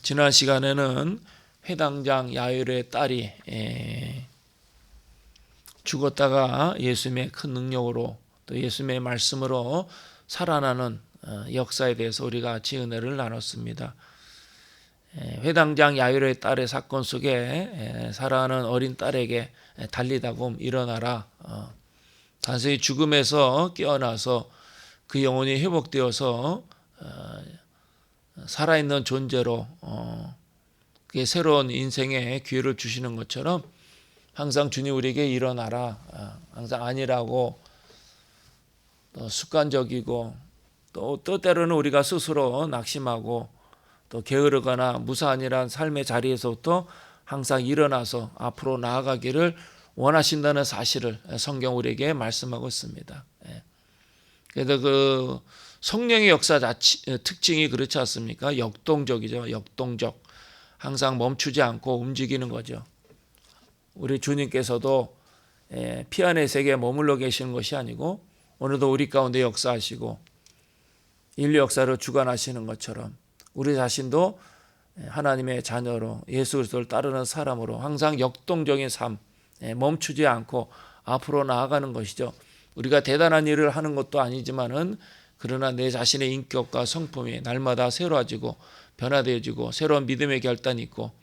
지난 시간에는 회당장 야이로의 딸이 죽었다가 예수님의 큰 능력으로 또 예수님의 말씀으로 살아나는 역사에 대해서 우리가 같이 은혜를 나눴습니다. 회당장 야이로의 딸의 사건 속에 살아가는 어린 딸에게 달리다곰 일어나라, 단순히 죽음에서 깨어나서 그 영혼이 회복되어서 살아있는 존재로 그게 새로운 인생의 기회를 주시는 것처럼 항상 주님 우리에게 일어나라, 항상 아니라고 또 습관적이고 또 때로는 우리가 스스로 낙심하고 또 게으르거나 무사한이란 삶의 자리에서부터 항상 일어나서 앞으로 나아가기를 원하신다는 사실을 성경 우리에게 말씀하고 있습니다. 그래서 그 성령의 역사 특징이 그렇지 않습니까? 역동적이죠. 역동적. 항상 멈추지 않고 움직이는 거죠. 우리 주님께서도 피안의 세계에 머물러 계시는 것이 아니고 오늘도 우리 가운데 역사하시고 인류 역사를 주관하시는 것처럼 우리 자신도 하나님의 자녀로 예수 그리스도를 따르는 사람으로 항상 역동적인 삶, 멈추지 않고 앞으로 나아가는 것이죠. 우리가 대단한 일을 하는 것도 아니지만은 그러나 내 자신의 인격과 성품이 날마다 새로워지고 변화되어지고 새로운 믿음의 결단이 있고,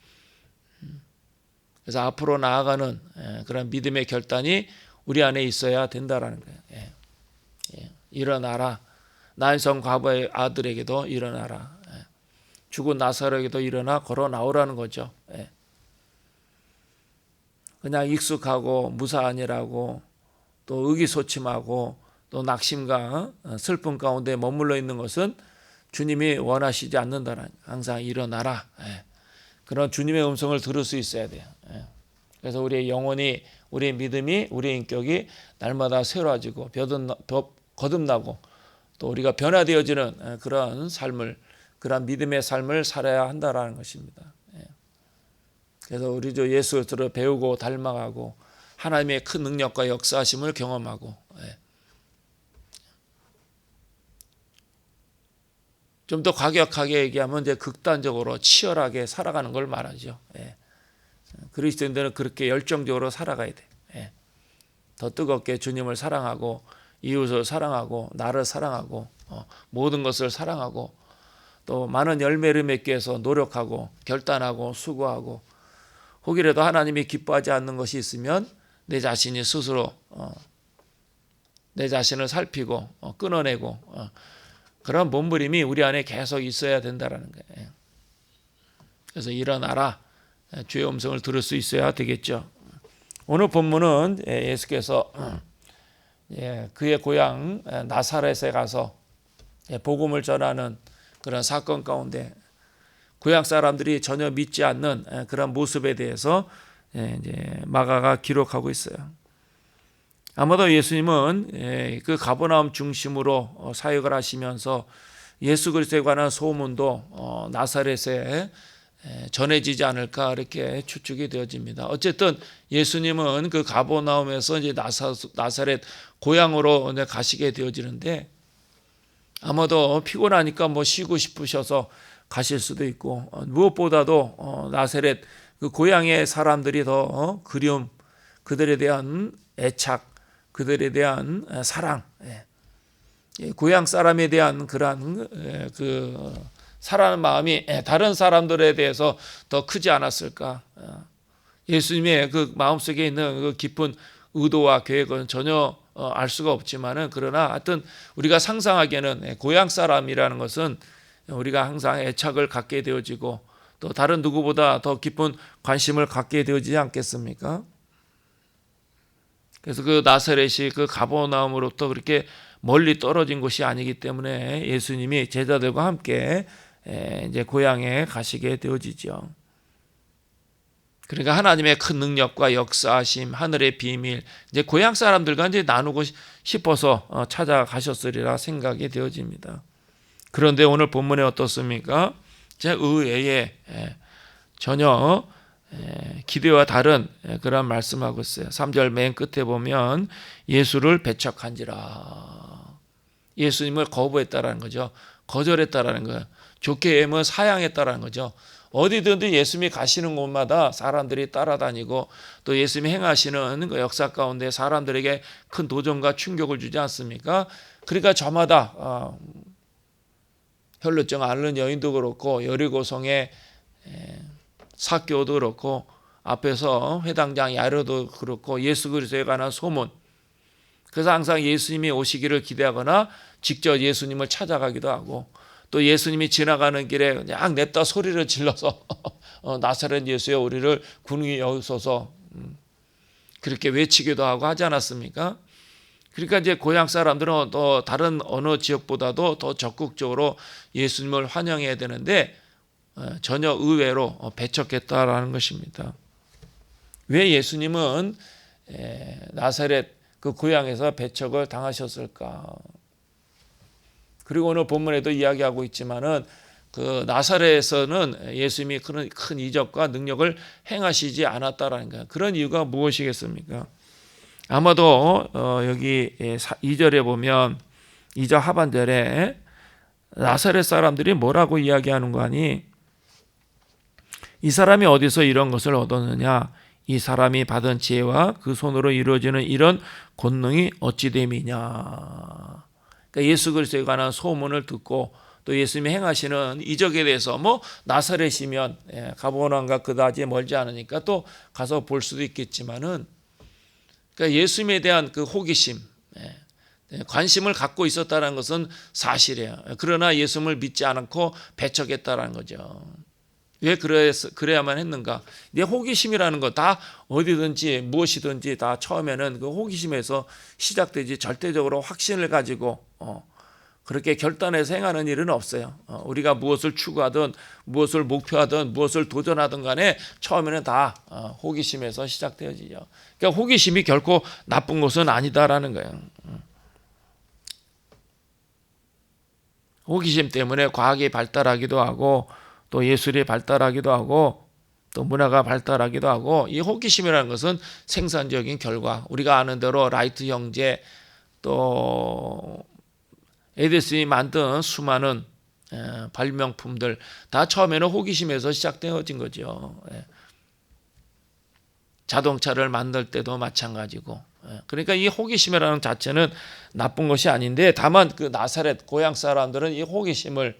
그래서 앞으로 나아가는 그런 믿음의 결단이 우리 안에 있어야 된다라는 거예요. 일어나라. 나인성 과부의 아들에게도 일어나라. 죽은 나사로에게도 일어나 걸어 나오라는 거죠. 그냥 익숙하고 무사한이라고 또 의기소침하고 또 낙심과 슬픔 가운데 머물러 있는 것은 주님이 원하시지 않는다는, 항상 일어나라. 그런 주님의 음성을 들을 수 있어야 돼요. 그래서 우리의 영혼이, 우리의 믿음이, 우리의 인격이 날마다 새로워지고 거듭나고 또 우리가 변화되어지는 그런 삶을, 그런 믿음의 삶을 살아야 한다라는 것입니다. 그래서 우리 주 예수 그리스도를 배우고 닮아가고 하나님의 큰 능력과 역사하심을 경험하고, 좀 더 과격하게 얘기하면 이제 극단적으로 치열하게 살아가는 걸 말하죠. 그리스도인들은 그렇게 열정적으로 살아가야 돼. 더 뜨겁게 주님을 사랑하고 이웃을 사랑하고 나를 사랑하고 모든 것을 사랑하고 또 많은 열매를 맺기 위해서 노력하고 결단하고 수고하고, 혹이라도 하나님이 기뻐하지 않는 것이 있으면 내 자신이 스스로 내 자신을 살피고 끊어내고 그런 몸부림이 우리 안에 계속 있어야 된다라는 거예요. 그래서 일어나라. 주의 음성을 들을 수 있어야 되겠죠. 오늘 본문은 예수께서 그의 고향 나사렛에 가서 복음을 전하는 그런 사건 가운데 고향 사람들이 전혀 믿지 않는 그런 모습에 대해서 이제 마가가 기록하고 있어요. 아마도 예수님은 그 가버나움 중심으로 사역을 하시면서 예수 그리스도에 관한 소문도 나사렛에 전해지지 않을까 이렇게 추측이 되어집니다. 어쨌든 예수님은 그 가버나움에서 이제 나사렛 고향으로 가시게 되어지는데 아마도 피곤하니까 뭐 쉬고 싶으셔서 가실 수도 있고, 무엇보다도 나사렛 그 고향의 사람들이 더 그리움, 그들에 대한 애착, 그들에 대한 사랑, 고향 사람에 대한 그러한 그 사랑하는 마음이 다른 사람들에 대해서 더 크지 않았을까. 예수님의 그 마음속에 있는 그 깊은 의도와 계획은 전혀 알 수가 없지만은, 그러나 하여튼 우리가 상상하기에는 고향 사람이라는 것은 우리가 항상 애착을 갖게 되어지고 또 다른 누구보다 더 깊은 관심을 갖게 되어지지 않겠습니까? 그래서 그 나사렛이 그 가버나움으로부터 그렇게 멀리 떨어진 곳이 아니기 때문에 예수님이 제자들과 함께 이제 고향에 가시게 되어지죠. 그러니까 하나님의 큰 능력과 역사하심, 하늘의 비밀, 이제 고향 사람들과 이제 나누고 싶어서 찾아가셨으리라 생각이 되어집니다. 그런데 오늘 본문에 어떻습니까? 제 의외에 전혀 기대와 다른 그런 말씀하고 있어요. 3절 맨 끝에 보면 예수를 배척한지라. 예수님을 거부했다라는 거죠. 거절했다라는 거예요. 좋게 얘기하면 사양했다라는 거죠. 어디든지 예수님이 가시는 곳마다 사람들이 따라다니고 또 예수님이 행하시는 그 역사 가운데 사람들에게 큰 도전과 충격을 주지 않습니까? 그러니까 저마다 혈루증 앓는 여인도 그렇고 여리고성의 삭개오도 그렇고 앞에서 회당장 야이로도 그렇고 예수 그리스도에 관한 소문, 그래서 항상 예수님이 오시기를 기대하거나 직접 예수님을 찾아가기도 하고 또 예수님이 지나가는 길에 그냥 냅다 소리를 질러서 나사렛 예수여 우리를 궁히 여기소서 그렇게 외치기도 하고 하지 않았습니까? 그러니까 이제 고향 사람들은 또 다른 어느 지역보다도 더 적극적으로 예수님을 환영해야 되는데 전혀 의외로 배척했다라는 것입니다. 왜 예수님은 나사렛 그 고향에서 배척을 당하셨을까? 그리고 오늘 본문에도 이야기하고 있지만은 그 나사렛에서는 예수님이 그런 큰 이적과 능력을 행하시지 않았다라는 거예요. 그런 이유가 무엇이겠습니까? 아마도 여기 2절에 보면 2절 하반절에 나사렛 사람들이 뭐라고 이야기하는 거 아니? 이 사람이 어디서 이런 것을 얻었느냐? 이 사람이 받은 지혜와 그 손으로 이루어지는 이런 권능이 어찌 됨이냐? 그러니까 예수 그리스도에 관한 소문을 듣고 또 예수님이 행하시는 이적에 대해서 뭐 나사렛이면 가버나움과 그다지 멀지 않으니까 또 가서 볼 수도 있겠지만은 그러니까 예수님에 대한 그 호기심, 관심을 갖고 있었다는 것은 사실이에요. 그러나 예수님을 믿지 않고 배척했다는 거죠. 왜 그래야만 했는가? 내 호기심이라는 거 다 어디든지 무엇이든지 다 처음에는 그 호기심에서 시작되지 절대적으로 확신을 가지고 그렇게 결단해서 행하는 일은 없어요. 우리가 무엇을 추구하든 무엇을 목표하든 무엇을 도전하든 간에 처음에는 다 호기심에서 시작되어지죠. 그러니까 호기심이 결코 나쁜 것은 아니다라는 거예요. 호기심 때문에 과학이 발달하기도 하고 또 예술이 발달하기도 하고 또 문화가 발달하기도 하고 이 호기심이라는 것은 생산적인 결과, 우리가 아는 대로 라이트 형제 또 에디슨이 만든 수많은 발명품들 다 처음에는 호기심에서 시작되어진 거죠. 자동차를 만들 때도 마찬가지고. 그러니까 이 호기심이라는 자체는 나쁜 것이 아닌데 다만 그 나사렛 고향 사람들은 이 호기심을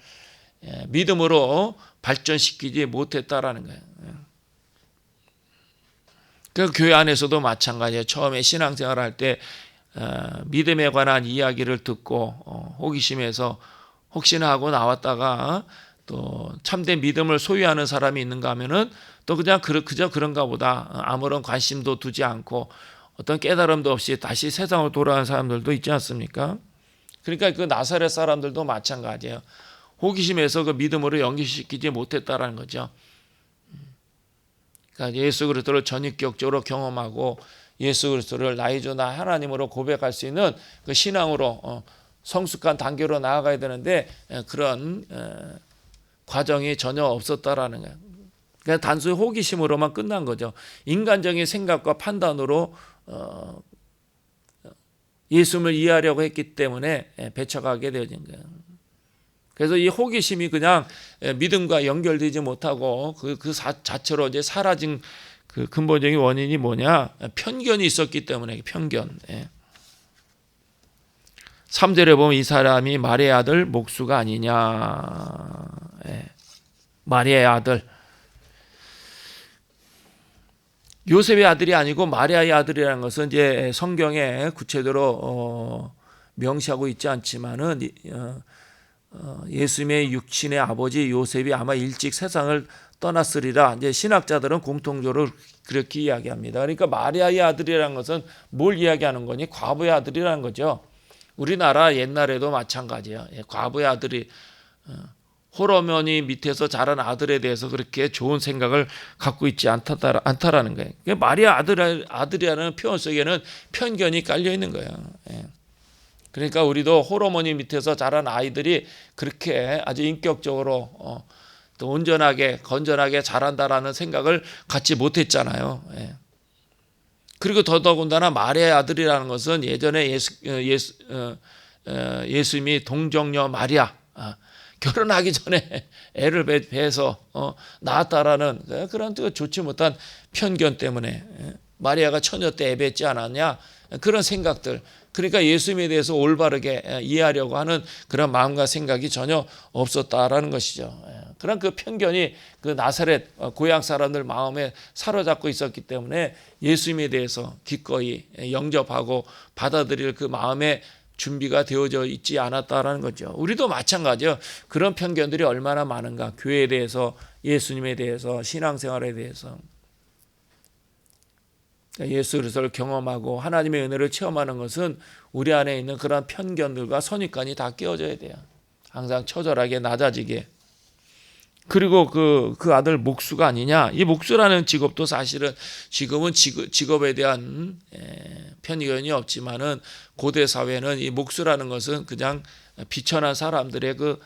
믿음으로 발전시키지 못했다라는 거예요. 그 교회 안에서도 마찬가지예요. 처음에 신앙생활 할 때 믿음에 관한 이야기를 듣고 호기심에서 혹시나 하고 나왔다가 또 참된 믿음을 소유하는 사람이 있는가 하면은 또 그냥 그저 그런가 보다 아무런 관심도 두지 않고 어떤 깨달음도 없이 다시 세상으로 돌아가는 사람들도 있지 않습니까? 그러니까 그 나사렛 사람들도 마찬가지예요. 호기심에서 그 믿음으로 연결시키지 못했다라는 거죠. 그러니까 예수 그리스도를 전인격적으로 경험하고 예수 그리스도를 나의 주 나 하나님으로 고백할 수 있는 그 신앙으로 성숙한 단계로 나아가야 되는데 그런 과정이 전혀 없었다라는 거예요. 그냥 단순히 호기심으로만 끝난 거죠. 인간적인 생각과 판단으로 예수님을 이해하려고 했기 때문에 배척하게 되어진 거예요. 그래서 이 호기심이 그냥 믿음과 연결되지 못하고 그 자체로 이제 사라진 그 근본적인 원인이 뭐냐? 편견이 있었기 때문에 편견. 3절에 보면 이 사람이 마리아의 아들 목수가 아니냐. 마리아의 아들. 요셉의 아들이 아니고 마리아의 아들이라는 것은 이제 성경에 구체적으로 명시하고 있지 않지만은 예수님의 육신의 아버지 요셉이 아마 일찍 세상을 떠났으리라. 이제 신학자들은 공통적으로 그렇게 이야기합니다. 그러니까 마리아의 아들이라는 것은 뭘 이야기하는 거니? 과부의 아들이라는 거죠. 우리나라 옛날에도 마찬가지예요. 과부의 아들이 홀어머니 밑에서 자란 아들에 대해서 그렇게 좋은 생각을 갖고 있지 않다라는 거예요. 마리아 아들이라는 표현 속에는 편견이 깔려 있는 거예요. 그러니까 우리도 홀어머니 밑에서 자란 아이들이 그렇게 아주 인격적으로 또 온전하게 건전하게 자란다라는 생각을 갖지 못했잖아요. 그리고 더더군다나 마리아의 아들이라는 것은 예전에 예수님이 동정녀 마리아 결혼하기 전에 애를 배에서 낳았다라는 그런 좋지 못한 편견 때문에 마리아가 처녀 때 애 뱉지 않았냐 그런 생각들. 그러니까 예수님에 대해서 올바르게 이해하려고 하는 그런 마음과 생각이 전혀 없었다라는 것이죠. 그런 그 편견이 그 나사렛 고향 사람들 마음에 사로잡고 있었기 때문에 예수님에 대해서 기꺼이 영접하고 받아들일 그 마음의 준비가 되어져 있지 않았다라는 거죠. 우리도 마찬가지요. 그런 편견들이 얼마나 많은가. 교회에 대해서, 예수님에 대해서, 신앙생활에 대해서. 예수 그리스도를 경험하고 하나님의 은혜를 체험하는 것은 우리 안에 있는 그런 편견들과 선입관이 다 깨어져야 돼요. 항상 처절하게 낮아지게. 그리고 그 아들 목수가 아니냐. 이 목수라는 직업도 사실은 지금은 직업에 대한 편견이 없지만은 고대 사회는 이 목수라는 것은 그냥 비천한 사람들의 그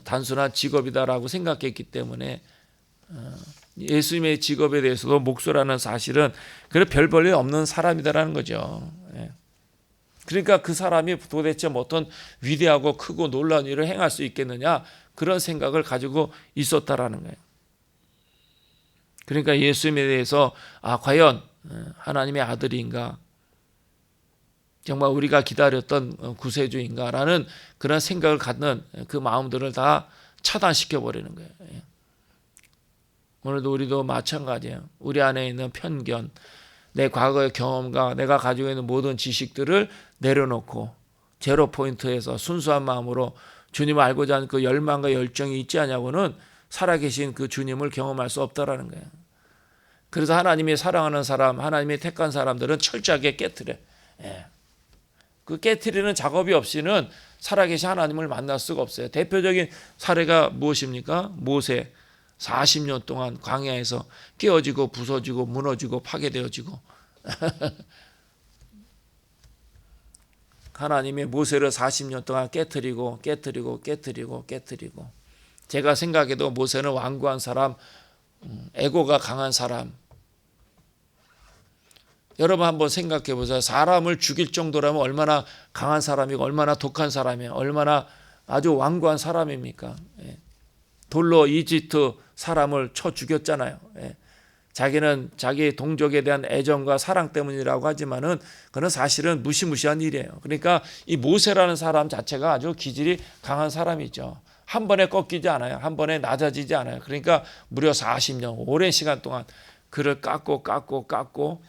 단순한 직업이다라고 생각했기 때문에 예수님의 직업에 대해서도 목수라는 사실은 그래 별 볼일 없는 사람이다라는 거죠. 그러니까 그 사람이 도대체 어떤 위대하고 크고 놀라운 일을 행할 수 있겠느냐 그런 생각을 가지고 있었다라는 거예요. 그러니까 예수님에 대해서 과연 하나님의 아들인가 정말 우리가 기다렸던 구세주인가라는 그런 생각을 갖는 그 마음들을 다 차단시켜 버리는 거예요. 오늘도 우리도 마찬가지예요. 우리 안에 있는 편견, 내 과거의 경험과 내가 가지고 있는 모든 지식들을 내려놓고 제로 포인트에서 순수한 마음으로 주님을 알고자 하는 그 열망과 열정이 있지 않냐고는 살아계신 그 주님을 경험할 수 없다라는 거예요. 그래서 하나님이 사랑하는 사람, 하나님이 택한 사람들은 철저하게 깨트려. 그 깨트리는 작업이 없이는 살아계신 하나님을 만날 수가 없어요. 대표적인 사례가 무엇입니까? 모세 40년 동안 광야에서 깨어지고 부서지고 무너지고 파괴되어지고 하나님이 모세를 40년 동안 깨트리고 제가 생각해도 모세는 완고한 사람, 에고가 강한 사람. 여러분 한번 생각해 보세요. 사람을 죽일 정도라면 얼마나 강한 사람이고 얼마나 독한 사람이에요. 얼마나 아주 완고한 사람입니까? 돌로 이집트 사람을 쳐 죽였잖아요. 자기는 자기 동족에 대한 애정과 사랑 때문이라고 하지만은 그건 사실은 무시무시한 일이에요. 그러니까 이 모세라는 사람 자체가 아주 기질이 강한 사람이죠. 한 번에 꺾이지 않아요. 한 번에 낮아지지 않아요. 그러니까 무려 40년 오랜 시간 동안 그를 깎고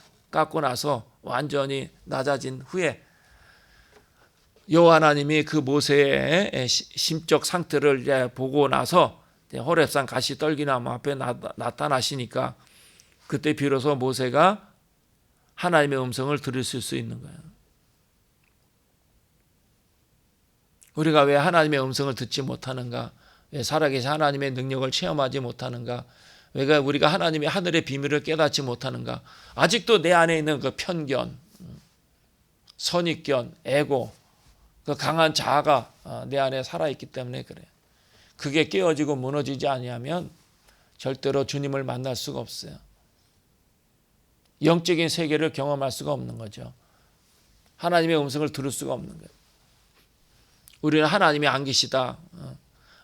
나서 완전히 낮아진 후에 여호와 하나님이 그 모세의 심적 상태를 보고 나서 호렙산 가시 떨기나무 앞에 나타나시니까 그때 비로소 모세가 하나님의 음성을 들을 수 있는 거예요. 우리가 왜 하나님의 음성을 듣지 못하는가? 왜 살아계신 하나님의 능력을 체험하지 못하는가? 왜 우리가 하나님의 하늘의 비밀을 깨닫지 못하는가? 아직도 내 안에 있는 그 편견, 선입견, 에고, 그 강한 자아가 내 안에 살아있기 때문에 그래요. 그게 깨어지고 무너지지 아니하면 절대로 주님을 만날 수가 없어요. 영적인 세계를 경험할 수가 없는 거죠. 하나님의 음성을 들을 수가 없는 거예요. 우리는 하나님이 안 계시다.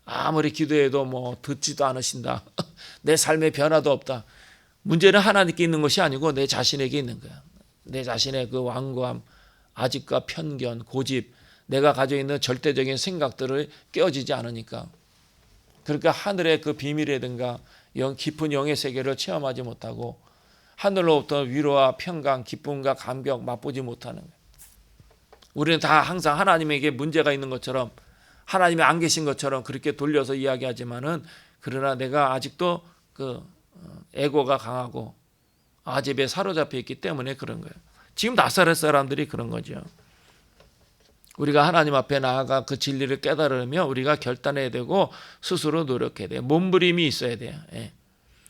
아무리 기도해도 듣지도 않으신다. 내 삶에 변화도 없다. 문제는 하나님께 있는 것이 아니고 내 자신에게 있는 거야. 내 자신의 그 완고함, 아집과 편견, 고집, 내가 가지고 있는 절대적인 생각들을 깨어지지 않으니까. 그러니까 하늘의 그 비밀이라든가 깊은 영의 세계를 체험하지 못하고 하늘로부터 위로와 평강, 기쁨과 감격 맛보지 못하는 거예요. 우리는 다 항상 하나님에게 문제가 있는 것처럼 하나님이 안 계신 것처럼 그렇게 돌려서 이야기하지만은 그러나 내가 아직도 그 에고가 강하고 아집에 사로잡혀 있기 때문에 그런 거예요. 지금 나사렛 사람들이 그런 거죠. 우리가 하나님 앞에 나아가 그 진리를 깨달으면 우리가 결단해야 되고 스스로 노력해야 돼요. 몸부림이 있어야 돼요.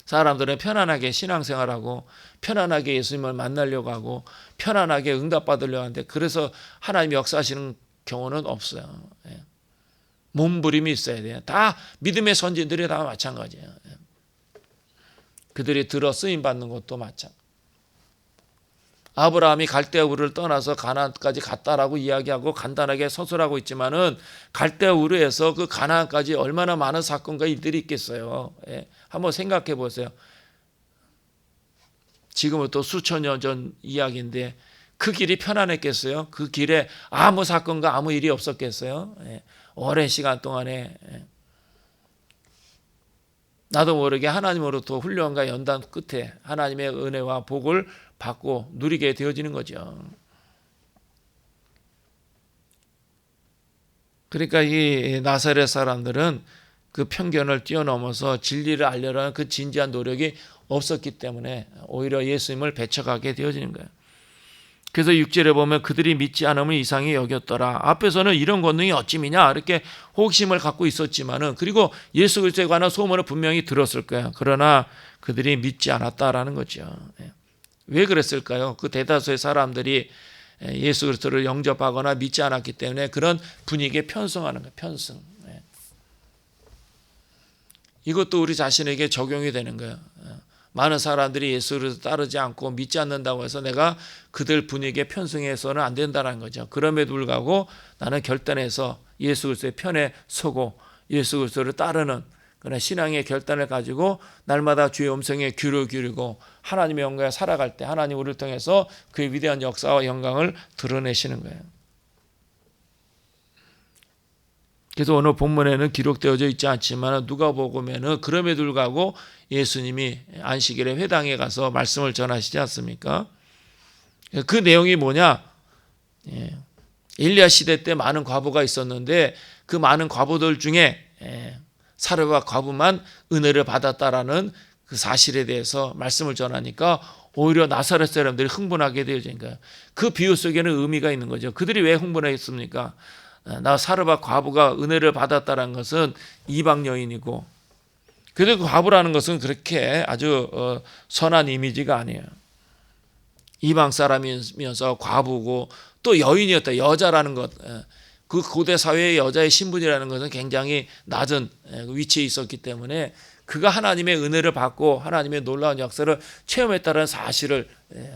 사람들은 편안하게 신앙생활하고 편안하게 예수님을 만나려고 하고 편안하게 응답받으려고 하는데 그래서 하나님이 역사하시는 경우는 없어요. 몸부림이 있어야 돼요. 다 믿음의 선진들이 다 마찬가지예요. 그들이 들어 쓰임 받는 것도 마찬가지. 아브라함이 갈대아 우르를 떠나서 가나안까지 갔다라고 이야기하고 간단하게 서술하고 있지만은 갈대아 우르에서 그 가나안까지 얼마나 많은 사건과 일들이 있겠어요. 예. 한번 생각해 보세요. 지금부터 수천 년 전 이야기인데 그 길이 편안했겠어요? 그 길에 아무 사건과 아무 일이 없었겠어요? 예. 오랜 시간 동안에 나도 모르게 하나님으로부터 훈련과 연단 끝에 하나님의 은혜와 복을 받고 누리게 되어지는 거죠. 그러니까 이 나사렛 사람들은 그 편견을 뛰어넘어서 진리를 알려라는 그 진지한 노력이 없었기 때문에 오히려 예수님을 배척하게 되어지는 거예요. 그래서 6절에 보면 그들이 믿지 않음을 이상히 여겼더라. 앞에서는 이런 권능이 어찌미냐 이렇게 호기심을 갖고 있었지만은, 그리고 예수 그리스도에 관한 소문을 분명히 들었을 거예요. 그러나 그들이 믿지 않았다라는 거죠. 왜 그랬을까요? 그 대다수의 사람들이 예수 그리스도를 영접하거나 믿지 않았기 때문에 그런 분위기에 편승하는 거예요. 편승. 이것도 우리 자신에게 적용이 되는 거예요. 많은 사람들이 예수를 따르지 않고 믿지 않는다고 해서 내가 그들 분위기에 편승해서는 안 된다는 거죠. 그럼에도 불구하고 나는 결단해서 예수 그리스도의 편에 서고 예수 그리스도를 따르는 그런 신앙의 결단을 가지고 날마다 주의 음성에 귀를 기울이고 하나님의 영광에 살아갈 때 하나님 우리를 통해서 그의 위대한 역사와 영광을 드러내시는 거예요. 그래서 오늘 본문에는 기록되어져 있지 않지만 누가복음에는 그럼에도 불구하고 예수님이 안식일에 회당에 가서 말씀을 전하시지 않습니까? 그 내용이 뭐냐? 엘리야 시대 때 많은 과부가 있었는데 그 많은 과부들 중에 사르밧 과부만 은혜를 받았다라는 그 사실에 대해서 말씀을 전하니까 오히려 나사렛 사람들이 흥분하게 되어진 거예요. 그 비유 속에는 의미가 있는 거죠. 그들이 왜 흥분했습니까? 나 사르밧 과부가 은혜를 받았다는 것은 이방 여인이고, 그리고 과부라는 것은 그렇게 아주 선한 이미지가 아니에요. 이방 사람이면서 과부고 또 여인이었다. 여자라는 것. 그 고대 사회의 여자의 신분이라는 것은 굉장히 낮은 위치에 있었기 때문에 그가 하나님의 은혜를 받고 하나님의 놀라운 역사를 체험했다는 사실을,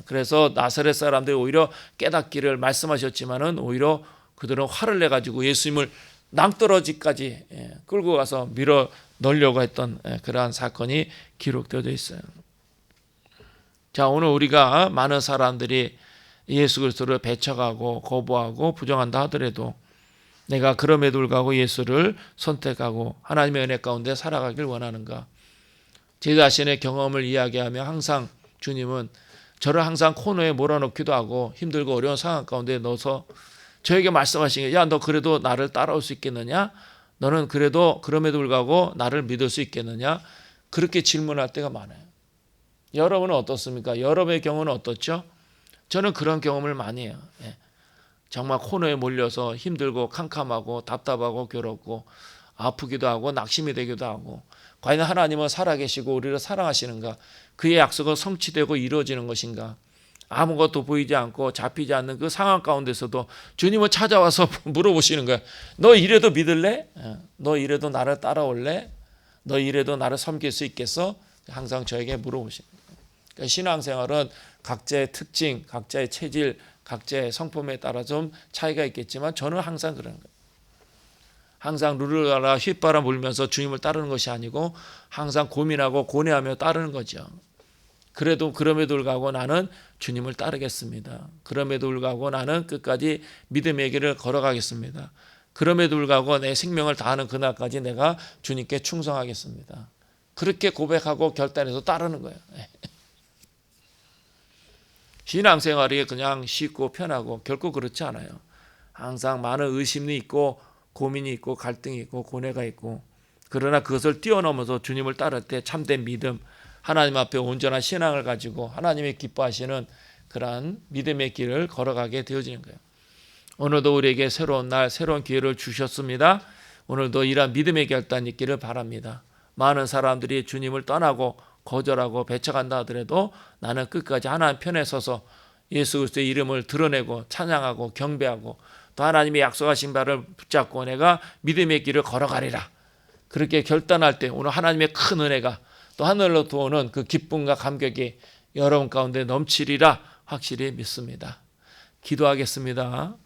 그래서 나사렛 사람들이 오히려 깨닫기를 말씀하셨지만은 오히려 그들은 화를 내가지고 예수님을 낭떠러지까지 끌고 가서 밀어 넣으려고 했던 그러한 사건이 기록되어 있어요. 자, 오늘 우리가 많은 사람들이 예수 그리스도를 배척하고 거부하고 부정한다 하더라도 내가 그럼에도 불구하고 예수를 선택하고 하나님의 은혜 가운데 살아가길 원하는가? 제 자신의 경험을 이야기하며 항상 주님은 저를 항상 코너에 몰아넣기도 하고 힘들고 어려운 상황 가운데 넣어서 저에게 말씀하신 게, 야, 너 그래도 나를 따라올 수 있겠느냐? 너는 그래도 그럼에도 불구하고 나를 믿을 수 있겠느냐? 그렇게 질문할 때가 많아요. 여러분은 어떻습니까? 여러분의 경우는 어떻죠? 저는 그런 경험을 많이 해요. 정말 코너에 몰려서 힘들고 캄캄하고 답답하고 괴롭고 아프기도 하고 낙심이 되기도 하고, 과연 하나님은 살아계시고 우리를 사랑하시는가? 그의 약속은 성취되고 이루어지는 것인가? 아무것도 보이지 않고 잡히지 않는 그 상황 가운데서도 주님은 찾아와서 물어보시는 거야. 너 이래도 믿을래? 너 이래도 나를 따라올래? 너 이래도 나를 섬길 수 있겠어? 항상 저에게 물어보시는 거예요. 그러니까 신앙생활은 각자의 특징, 각자의 체질, 각자의 성품에 따라 좀 차이가 있겠지만 저는 항상 그런 거예요. 항상 룰을 알아 휘바람 불면서 주님을 따르는 것이 아니고 항상 고민하고 고뇌하며 따르는 거죠. 그래도 그럼에도 불구하고 나는 주님을 따르겠습니다. 그럼에도 불구하고 나는 끝까지 믿음의 길을 걸어가겠습니다. 그럼에도 불구하고 내 생명을 다하는 그날까지 내가 주님께 충성하겠습니다. 그렇게 고백하고 결단해서 따르는 거예요. 신앙생활이 그냥 쉽고 편하고 결코 그렇지 않아요. 항상 많은 의심이 있고 고민이 있고 갈등이 있고 고뇌가 있고, 그러나 그것을 뛰어넘어서 주님을 따를 때 참된 믿음, 하나님 앞에 온전한 신앙을 가지고 하나님의 기뻐하시는 그러한 믿음의 길을 걸어가게 되어지는 거예요. 오늘도 우리에게 새로운 날, 새로운 기회를 주셨습니다. 오늘도 이러한 믿음의 결단이 있기를 바랍니다. 많은 사람들이 주님을 떠나고 거절하고 배척한다 하더라도 나는 끝까지 하나님 편에 서서 예수 그리스도의 이름을 드러내고 찬양하고 경배하고 또 하나님의 약속하신 바를 붙잡고 내가 믿음의 길을 걸어가리라. 그렇게 결단할 때 오늘 하나님의 큰 은혜가 또 하늘로부터 오는 그 기쁨과 감격이 여러분 가운데 넘치리라 확실히 믿습니다. 기도하겠습니다.